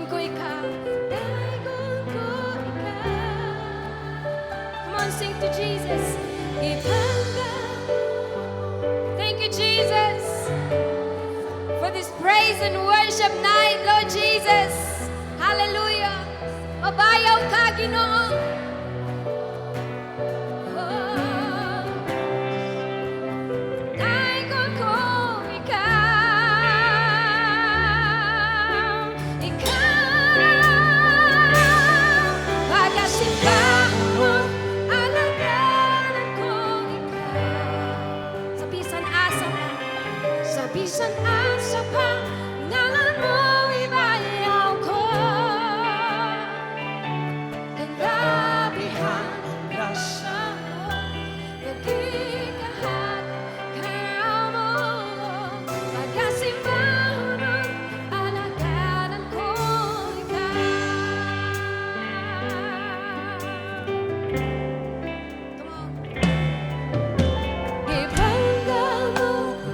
ko ikaw. Dagon ko ikaw. Come on, sing to Jesus. Ipanggang. Thank you, Jesus, for this praise and worship night, Lord Jesus. Hallelujah. Mabayaw ka, Ginoo. Oh. Dagon ko ikaw. Pagkasimbahan mo, alalahanan ko ikaw. Sa bisan asa pa, sa bisan asa pa, ngalan mo ibayaw ko. Kalabihan ang grasya mo, nagkikahat ka mo. Pagkasimbahan mo, alalahanan ko ikaw. Come on. Ibangga mo ako.